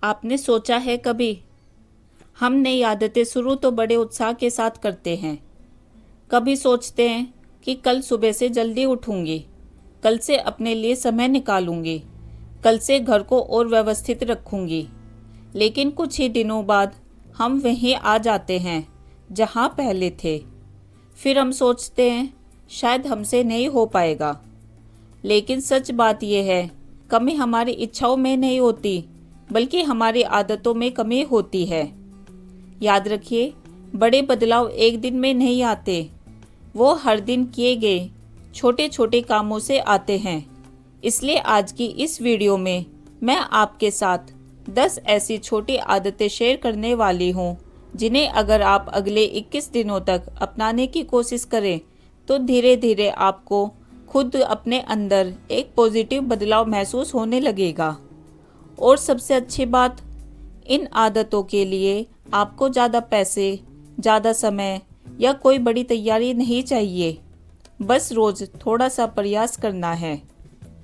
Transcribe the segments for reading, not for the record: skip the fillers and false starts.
आपने सोचा है कभी, हम नई आदतें शुरू तो बड़े उत्साह के साथ करते हैं। कभी सोचते हैं कि कल सुबह से जल्दी उठूंगी, कल से अपने लिए समय निकालूंगी, कल से घर को और व्यवस्थित रखूंगी। लेकिन कुछ ही दिनों बाद हम वहीं आ जाते हैं जहां पहले थे। फिर हम सोचते हैं शायद हमसे नहीं हो पाएगा। लेकिन सच बात यह है, कमी हमारी इच्छाओं में नहीं होती, बल्कि हमारी आदतों में कमी होती है। याद रखिए, बड़े बदलाव एक दिन में नहीं आते, वो हर दिन किए गए छोटे छोटे कामों से आते हैं। इसलिए आज की इस वीडियो में मैं आपके साथ 10 ऐसी छोटी आदतें शेयर करने वाली हूँ जिन्हें अगर आप अगले 21 दिनों तक अपनाने की कोशिश करें तो धीरे धीरे आपको खुद अपने अंदर एक पॉजिटिव बदलाव महसूस होने लगेगा। और सबसे अच्छी बात, इन आदतों के लिए आपको ज़्यादा पैसे, ज़्यादा समय या कोई बड़ी तैयारी नहीं चाहिए। बस रोज़ थोड़ा सा प्रयास करना है।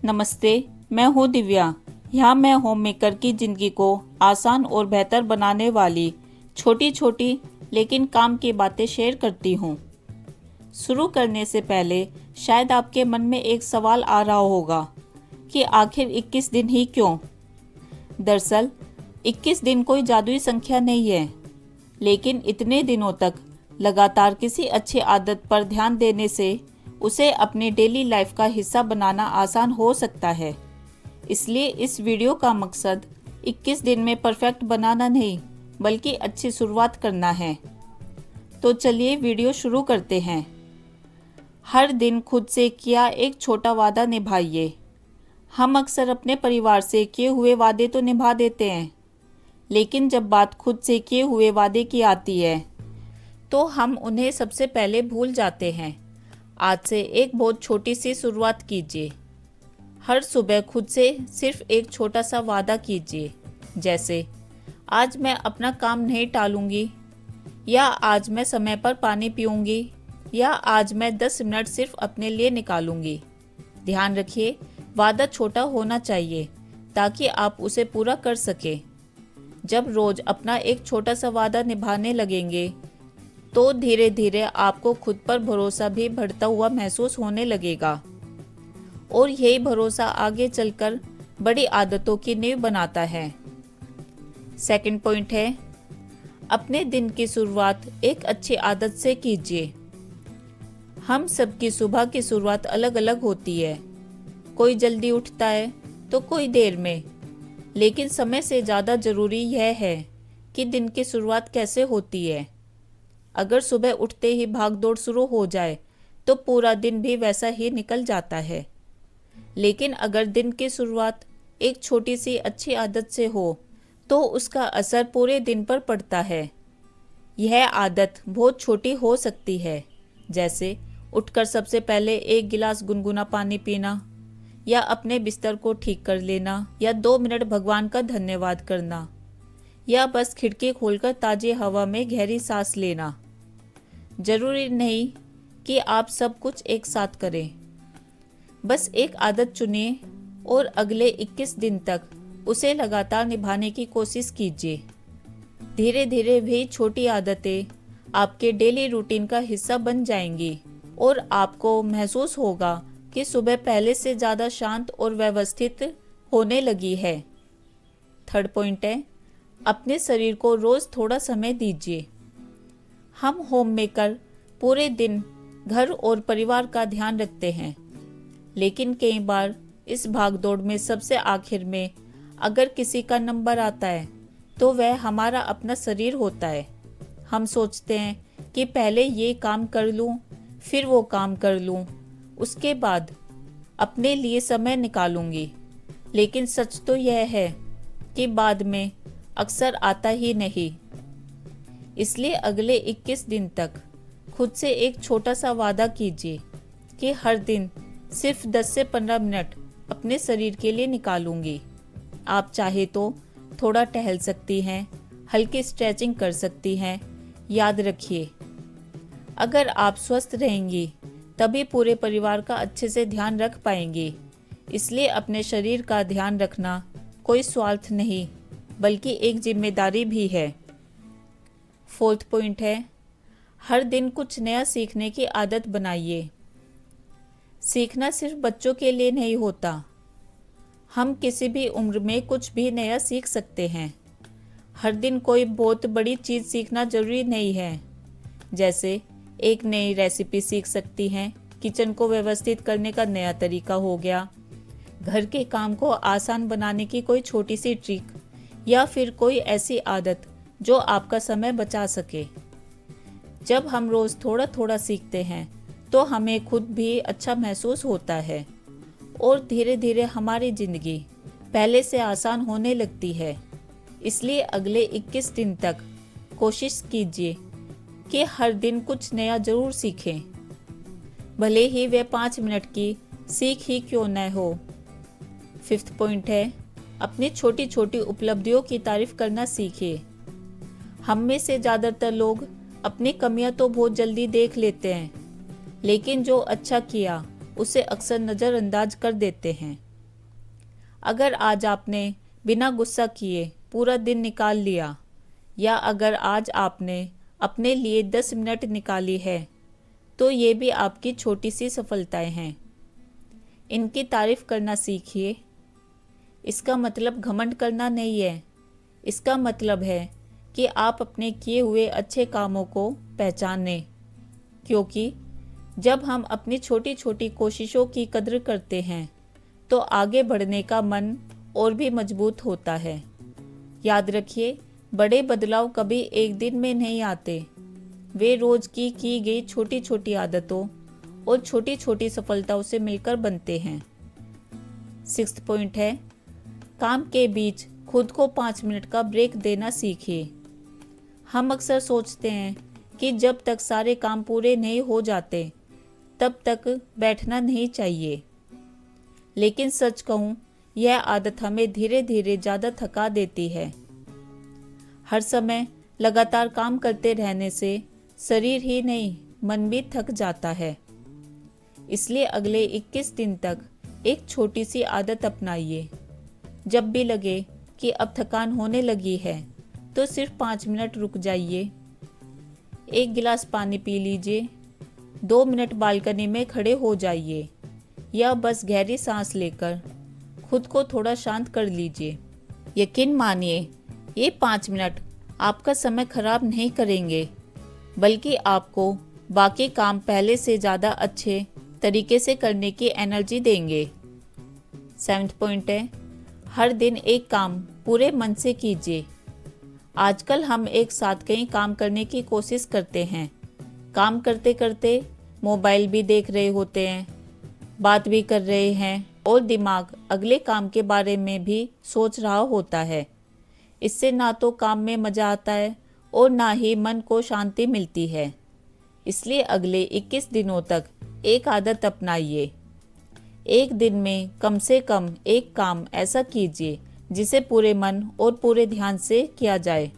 नमस्ते, मैं हूँ दिव्या। यहाँ मैं होम मेकर की ज़िंदगी को आसान और बेहतर बनाने वाली छोटी छोटी लेकिन काम की बातें शेयर करती हूँ। शुरू करने से पहले शायद आपके मन में एक सवाल आ रहा होगा कि आखिर 21 दिन ही क्यों? दरअसल 21 दिन कोई जादुई संख्या नहीं है, लेकिन इतने दिनों तक लगातार किसी अच्छी आदत पर ध्यान देने से उसे अपनी डेली लाइफ का हिस्सा बनाना आसान हो सकता है। इसलिए इस वीडियो का मकसद 21 दिन में परफेक्ट बनाना नहीं, बल्कि अच्छी शुरुआत करना है। तो चलिए वीडियो शुरू करते हैं। हर दिन खुद से किया एक छोटा वादा निभाइए। हम अक्सर अपने परिवार से किए हुए वादे तो निभा देते हैं, लेकिन जब बात खुद से किए हुए वादे की आती है तो हम उन्हें सबसे पहले भूल जाते हैं। आज से एक बहुत छोटी सी शुरुआत कीजिए। हर सुबह खुद से सिर्फ एक छोटा सा वादा कीजिए, जैसे आज मैं अपना काम नहीं टालूंगी, या आज मैं समय पर पानी पीऊंगी, या आज मैं 10 मिनट सिर्फ अपने लिए निकालूंगी। ध्यान रखिए, वादा छोटा होना चाहिए ताकि आप उसे पूरा कर सकें। जब रोज अपना एक छोटा सा वादा निभाने लगेंगे तो धीरे धीरे आपको खुद पर भरोसा भी बढ़ता हुआ महसूस होने लगेगा, और यही भरोसा आगे चलकर बड़ी आदतों की नींव बनाता है। सेकंड पॉइंट है, अपने दिन की शुरुआत एक अच्छी आदत से कीजिए। हम सबकी सुबह की शुरुआत अलग अलग होती है। कोई जल्दी उठता है तो कोई देर में, लेकिन समय से ज़्यादा ज़रूरी यह है कि दिन की शुरुआत कैसे होती है। अगर सुबह उठते ही भागदौड़ शुरू हो जाए तो पूरा दिन भी वैसा ही निकल जाता है। लेकिन अगर दिन की शुरुआत एक छोटी सी अच्छी आदत से हो तो उसका असर पूरे दिन पर पड़ता है। यह आदत बहुत छोटी हो सकती है, जैसे उठकर सबसे पहले एक गिलास गुनगुना पानी पीना, या अपने बिस्तर को ठीक कर लेना, या 2 मिनट भगवान का धन्यवाद करना, या बस खिड़की खोलकर ताज़ी हवा में गहरी सांस लेना। जरूरी नहीं कि आप सब कुछ एक साथ करें। बस एक आदत चुनिए और अगले 21 दिन तक उसे लगातार निभाने की कोशिश कीजिए। धीरे धीरे भी छोटी आदतें आपके डेली रूटीन का हिस्सा बन जाएंगी और आपको महसूस होगा कि सुबह पहले से ज़्यादा शांत और व्यवस्थित होने लगी है। थर्ड पॉइंट है, अपने शरीर को रोज़ थोड़ा समय दीजिए। हम होम मेकर पूरे दिन घर और परिवार का ध्यान रखते हैं, लेकिन कई बार इस भागदौड़ में सबसे आखिर में अगर किसी का नंबर आता है तो वह हमारा अपना शरीर होता है। हम सोचते हैं कि पहले ये काम कर लूँ, फिर वो काम कर लूँ, उसके बाद अपने लिए समय निकालूंगी। लेकिन सच तो यह है कि बाद में अक्सर आता ही नहीं। इसलिए अगले 21 दिन तक खुद से एक छोटा सा वादा कीजिए कि हर दिन सिर्फ 10 से 15 मिनट अपने शरीर के लिए निकालूंगी। आप चाहे तो थोड़ा टहल सकती हैं, हल्की स्ट्रेचिंग कर सकती हैं। याद रखिए, अगर आप स्वस्थ रहेंगी तभी पूरे परिवार का अच्छे से ध्यान रख पाएंगी। इसलिए अपने शरीर का ध्यान रखना कोई स्वार्थ नहीं, बल्कि एक जिम्मेदारी भी है। 4th पॉइंट है, हर दिन कुछ नया सीखने की आदत बनाइए। सीखना सिर्फ बच्चों के लिए नहीं होता। हम किसी भी उम्र में कुछ भी नया सीख सकते हैं। हर दिन कोई बहुत बड़ी चीज़ सीखना ज़रूरी नहीं है। जैसे एक नई रेसिपी सीख सकती हैं, किचन को व्यवस्थित करने का नया तरीका हो गया, घर के काम को आसान बनाने की कोई छोटी सी ट्रिक, या फिर कोई ऐसी आदत जो आपका समय बचा सके। जब हम रोज़ थोड़ा थोड़ा सीखते हैं तो हमें खुद भी अच्छा महसूस होता है और धीरे धीरे हमारी ज़िंदगी पहले से आसान होने लगती है। इसलिए अगले 21 दिन तक कोशिश कीजिए कि हर दिन कुछ नया ज़रूर सीखें, भले ही वे 5 मिनट की सीख ही क्यों न हो। 5th पॉइंट है, अपनी छोटी छोटी उपलब्धियों की तारीफ करना सीखिए। हम में से ज़्यादातर लोग अपनी कमियां तो बहुत जल्दी देख लेते हैं, लेकिन जो अच्छा किया उसे अक्सर नज़रअंदाज कर देते हैं। अगर आज आपने बिना गुस्सा किए पूरा दिन निकाल लिया, या अगर आज आपने अपने लिए 10 मिनट निकाली है, तो ये भी आपकी छोटी सी सफलताएं हैं। इनकी तारीफ करना सीखिए। इसका मतलब घमंड करना नहीं है। इसका मतलब है कि आप अपने किए हुए अच्छे कामों को पहचानें, क्योंकि जब हम अपनी छोटी छोटी कोशिशों की कद्र करते हैं तो आगे बढ़ने का मन और भी मजबूत होता है। याद रखिए, बड़े बदलाव कभी एक दिन में नहीं आते। वे रोज की गई छोटी छोटी आदतों और छोटी छोटी सफलताओं से मिलकर बनते हैं। 6th पॉइंट है, काम के बीच खुद को 5 मिनट का ब्रेक देना सीखिए। हम अक्सर सोचते हैं कि जब तक सारे काम पूरे नहीं हो जाते तब तक बैठना नहीं चाहिए, लेकिन सच कहूँ, यह आदत हमें धीरे धीरे ज़्यादा थका देती है। हर समय लगातार काम करते रहने से शरीर ही नहीं, मन भी थक जाता है। इसलिए अगले 21 दिन तक एक छोटी सी आदत अपनाइए। जब भी लगे कि अब थकान होने लगी है तो सिर्फ 5 मिनट रुक जाइए, 1 गिलास पानी पी लीजिए, 2 मिनट बालकनी में खड़े हो जाइए, या बस गहरी सांस लेकर खुद को थोड़ा शांत कर लीजिए। यकीन मानिए, ये 5 मिनट आपका समय खराब नहीं करेंगे, बल्कि आपको बाकी काम पहले से ज़्यादा अच्छे तरीके से करने की एनर्जी देंगे। 7th पॉइंट है, हर दिन एक काम पूरे मन से कीजिए। आजकल हम एक साथ कई काम करने की कोशिश करते हैं। काम करते करते मोबाइल भी देख रहे होते हैं, बात भी कर रहे हैं और दिमाग अगले काम के बारे में भी सोच रहा होता है। इससे ना तो काम में मज़ा आता है और ना ही मन को शांति मिलती है। इसलिए अगले 21 दिनों तक एक आदत अपनाइए। एक दिन में कम से कम एक काम ऐसा कीजिए जिसे पूरे मन और पूरे ध्यान से किया जाए।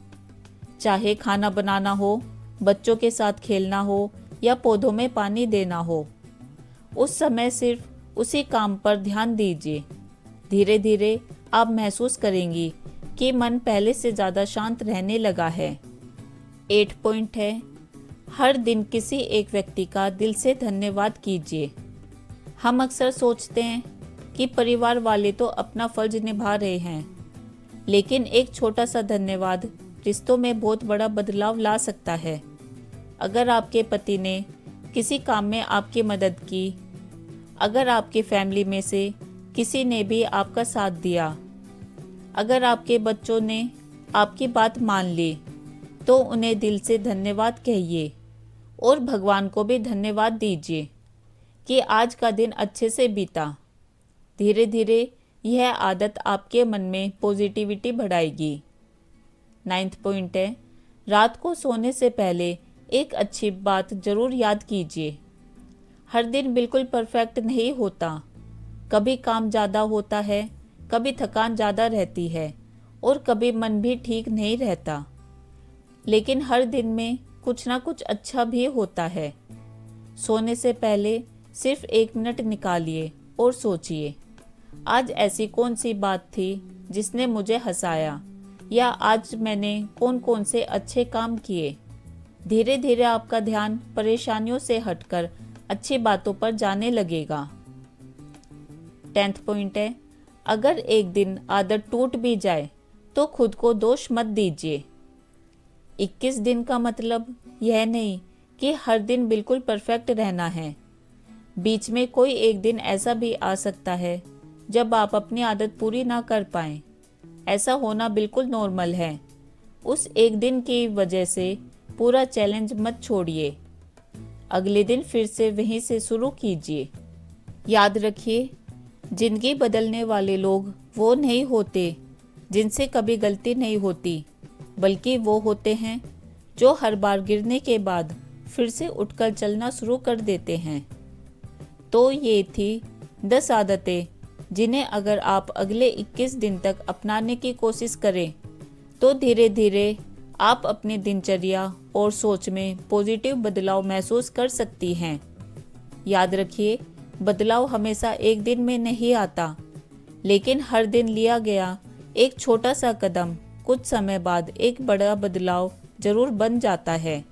चाहे खाना बनाना हो, बच्चों के साथ खेलना हो या पौधों में पानी देना हो, उस समय सिर्फ उसी काम पर ध्यान दीजिए। धीरे धीरे आप महसूस करेंगी कि मन पहले से ज़्यादा शांत रहने लगा है। 8 पॉइंट है, हर दिन किसी एक व्यक्ति का दिल से धन्यवाद कीजिए। हम अक्सर सोचते हैं कि परिवार वाले तो अपना फर्ज निभा रहे हैं, लेकिन एक छोटा सा धन्यवाद रिश्तों में बहुत बड़ा बदलाव ला सकता है। अगर आपके पति ने किसी काम में आपकी मदद की, अगर आपकी फैमिली में से किसी ने भी आपका साथ दिया, अगर आपके बच्चों ने आपकी बात मान ली, तो उन्हें दिल से धन्यवाद कहिए और भगवान को भी धन्यवाद दीजिए कि आज का दिन अच्छे से बीता। धीरे धीरे यह आदत आपके मन में पॉजिटिविटी बढ़ाएगी। 9th पॉइंट है, रात को सोने से पहले एक अच्छी बात जरूर याद कीजिए। हर दिन बिल्कुल परफेक्ट नहीं होता। कभी काम ज़्यादा होता है, कभी थकान ज़्यादा रहती है और कभी मन भी ठीक नहीं रहता, लेकिन हर दिन में कुछ ना कुछ अच्छा भी होता है। सोने से पहले सिर्फ 1 मिनट निकालिए और सोचिए, आज ऐसी कौन सी बात थी जिसने मुझे हंसाया या आज मैंने कौन कौन से अच्छे काम किए। धीरे धीरे आपका ध्यान परेशानियों से हटकर अच्छी बातों पर जाने लगेगा। 10th पॉइंट है, अगर एक दिन आदत टूट भी जाए तो खुद को दोष मत दीजिए। 21 दिन का मतलब यह नहीं कि हर दिन बिल्कुल परफेक्ट रहना है। बीच में कोई एक दिन ऐसा भी आ सकता है जब आप अपनी आदत पूरी ना कर पाएं। ऐसा होना बिल्कुल नॉर्मल है। उस एक दिन की वजह से पूरा चैलेंज मत छोड़िए। अगले दिन फिर से वहीं से शुरू कीजिए। याद रखिए, जिंदगी बदलने वाले लोग वो नहीं होते जिनसे कभी गलती नहीं होती, बल्कि वो होते हैं जो हर बार गिरने के बाद फिर से उठकर चलना शुरू कर देते हैं। तो ये थी 10 आदतें जिन्हें अगर आप अगले 21 दिन तक अपनाने की कोशिश करें तो धीरे धीरे आप अपनी दिनचर्या और सोच में पॉजिटिव बदलाव महसूस कर सकती हैं। याद रखिए, बदलाव हमेशा एक दिन में नहीं आता, लेकिन हर दिन लिया गया एक छोटा सा कदम कुछ समय बाद एक बड़ा बदलाव जरूर बन जाता है।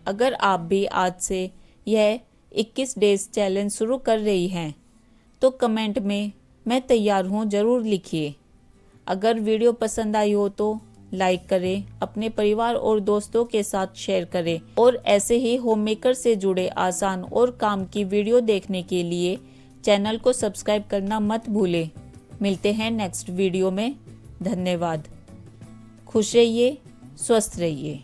अगर आप भी आज से यह 21 डेज चैलेंज शुरू कर रही हैं तो कमेंट में मैं तैयार हूँ जरूर लिखिए। अगर वीडियो पसंद आई हो तो लाइक करें, अपने परिवार और दोस्तों के साथ शेयर करें और ऐसे ही होममेकर से जुड़े आसान और काम की वीडियो देखने के लिए चैनल को सब्सक्राइब करना मत भूलें। मिलते हैं नेक्स्ट वीडियो में। धन्यवाद। खुश रहिए, स्वस्थ रहिए।